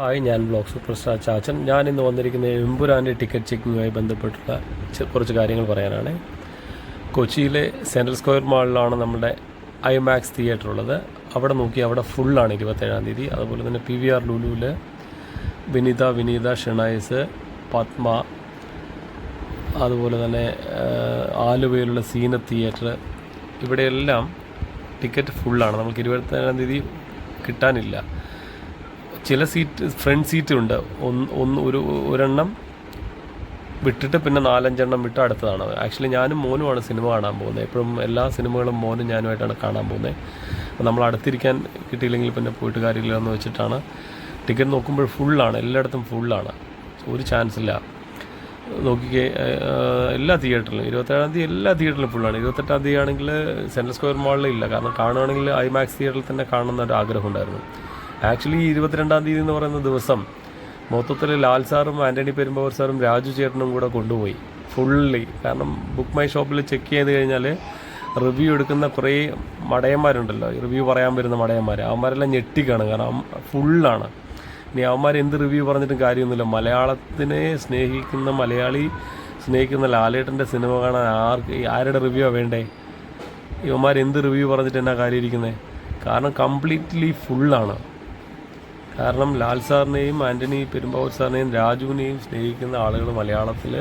Hi, ഞാൻ blog super star ചാച്ചൻ. ഞാനിന്ന് വന്നിരിക്കുന്നത് എമ്പുരാൻ്റെ ടിക്കറ്റ് ചെക്കിങ്ങുമായി ബന്ധപ്പെട്ടുള്ള കുറച്ച് കാര്യങ്ങൾ പറയാനാണ്. കൊച്ചിയിലെ സെൻട്രൽ സ്ക്വയർ മാളിലാണ് നമ്മുടെ ഐമാക്സ് തിയേറ്റർ ഉള്ളത്. അവിടെ നോക്കി അവിടെ ഫുള്ളാണ് 27-ാം തീയതി. അതുപോലെ തന്നെ PVR ലുലുവിൽ വിനീത ഷെണൈസ്, പത്മ, അതുപോലെ തന്നെ ആലുവയിലുള്ള സീനത്ത് തിയേറ്റർ, ഇവിടെയെല്ലാം ടിക്കറ്റ് ഫുള്ളാണ്. നമുക്ക് 27-ാം തീയതി കിട്ടാനില്ല. ചില സീറ്റ് ഫ്രണ്ട് സീറ്റ് ഉണ്ട്, ഒരെണ്ണം വിട്ടിട്ട് പിന്നെ 4-5 വിട്ട് അടുത്തതാണ്. ആക്ച്വലി ഞാനും മോനുമാണ് സിനിമ കാണാൻ പോകുന്നത്. എപ്പോഴും എല്ലാ സിനിമകളും മോനും ഞാനുമായിട്ടാണ് കാണാൻ പോകുന്നത്. അപ്പോൾ നമ്മൾ അടുത്തിരിക്കാൻ കിട്ടിയില്ലെങ്കിൽ പിന്നെ പോയിട്ട് കാര്യമില്ല എന്ന് വെച്ചിട്ടാണ് ടിക്കറ്റ് നോക്കുമ്പോൾ ഫുള്ളാണ്, എല്ലായിടത്തും ഫുള്ളാണ്, ഒരു ചാൻസ് ഇല്ല. നോക്കിക്കേ, എല്ലാ തിയേറ്ററിലും 27-ാം തീയതി എല്ലാ തിയേറ്ററിലും ഫുള്ളാണ്. 28-ാം തീയതി ആണെങ്കിൽ സെൻട്രൽ സ്ക്വയർ മാളിൽ ഇല്ല. കാരണം കാണുകയാണെങ്കിൽ ഐമാക്സ് തിയേറ്ററിൽ തന്നെ കാണുന്ന ഒരു ആഗ്രഹം ഉണ്ടായിരുന്നു. ആക്ച്വലി 22-ാം തീയതി എന്ന് പറയുന്ന ദിവസം മൊത്തത്തിൽ ലാൽ സാറും ആൻ്റണി പെരുമ്പാവൂർ സാറും രാജു ചേട്ടനും കൂടെ കൊണ്ടുപോയി ഫുള്ളി. കാരണം ബുക്ക് മൈ ഷോപ്പിൽ ചെക്ക് ചെയ്ത് കഴിഞ്ഞാൽ റിവ്യൂ എടുക്കുന്ന കുറേ മടയന്മാരുണ്ടല്ലോ, റിവ്യൂ പറയാൻ വരുന്ന മടയന്മാർ, അവന്മാരെല്ലാം ഞെട്ടിക്കാണ്. കാരണം ഫുള്ളാണ്. ഇനി അവന്മാർ എന്ത് റിവ്യൂ പറഞ്ഞിട്ടും കാര്യമൊന്നുമില്ല. മലയാളത്തിനെ സ്നേഹിക്കുന്ന മലയാളി സ്നേഹിക്കുന്ന ലാലേട്ടൻ്റെ സിനിമ കാണാൻ ആരുടെ റിവ്യൂ വേണ്ടേ? ഇവന്മാർ എന്ത് റിവ്യൂ പറഞ്ഞിട്ട് എന്നാ കാര്യം ഇരിക്കുന്നത്? കാരണം കംപ്ലീറ്റ്ലി ഫുള്ളാണ്. കാരണം ലാൽ സാറിനെയും ആൻ്റണി പെരുമ്പാവൂർ സാറിനെയും രാജുവിനെയും സ്നേഹിക്കുന്ന ആളുകൾ മലയാളത്തിൽ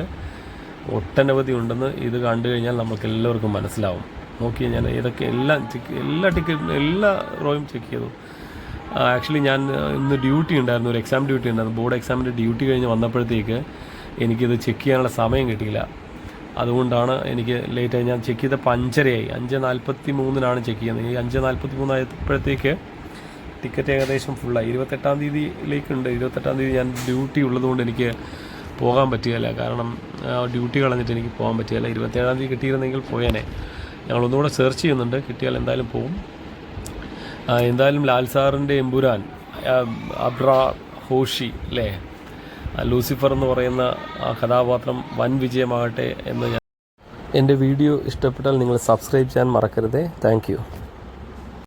ഒട്ടനവധി ഉണ്ടെന്ന് ഇത് കണ്ടു കഴിഞ്ഞാൽ നമുക്ക് എല്ലാവർക്കും മനസ്സിലാവും. നോക്കി, ഞാൻ ഇതൊക്കെ എല്ലാ ടിക്കറ്റും എല്ലാ റോയും ചെക്ക് ചെയ്തു. ആക്ച്വലി ഞാൻ ഇന്ന് ഡ്യൂട്ടി ഉണ്ടായിരുന്നു, ഒരു എക്സാം ഡ്യൂട്ടി ഉണ്ടായിരുന്നു. ബോർഡ് എക്സാമിൻ്റെ ഡ്യൂട്ടി കഴിഞ്ഞ് വന്നപ്പോഴത്തേക്ക് എനിക്കിത് ചെക്ക് ചെയ്യാനുള്ള സമയം കിട്ടിയില്ല. അതുകൊണ്ടാണ് എനിക്ക് ലേറ്റായി. ഞാൻ ചെക്ക് ചെയ്തപ്പോൾ 5:30 5:43 ചെക്ക് ചെയ്യുന്നത്. ഈ 5:43 ആയപ്പോഴത്തേക്ക് ടിക്കറ്റ് ഏകദേശം ഫുള്ളായി. 28-ാം തീയതിയിലേക്കുണ്ട്. 28-ാം തീയതി ഞാൻ ഡ്യൂട്ടി ഉള്ളതുകൊണ്ട് എനിക്ക് പോകാൻ പറ്റുകയില്ല. കാരണം ഡ്യൂട്ടി കളഞ്ഞിട്ട് എനിക്ക് പോകാൻ പറ്റുകയില്ല. 27-ാം തീയതി കിട്ടിയിരുന്നെങ്കിൽ പോയേനെ. ഞങ്ങളൊന്നുകൂടെ സെർച്ച് ചെയ്യുന്നുണ്ട്, കിട്ടിയാൽ എന്തായാലും പോകും. എന്തായാലും ലാൽ സാറിൻ്റെ എമ്പുരാൻ, അബ്ര ഹോഷി അല്ലേ, ലൂസിഫർ എന്ന് പറയുന്ന ആ കഥാപാത്രം വൻ വിജയമാകട്ടെ എന്ന് ഞാൻ. എൻ്റെ വീഡിയോ ഇഷ്ടപ്പെട്ടാൽ നിങ്ങൾ സബ്സ്ക്രൈബ് ചെയ്യാൻ മറക്കരുതേ. Thank you.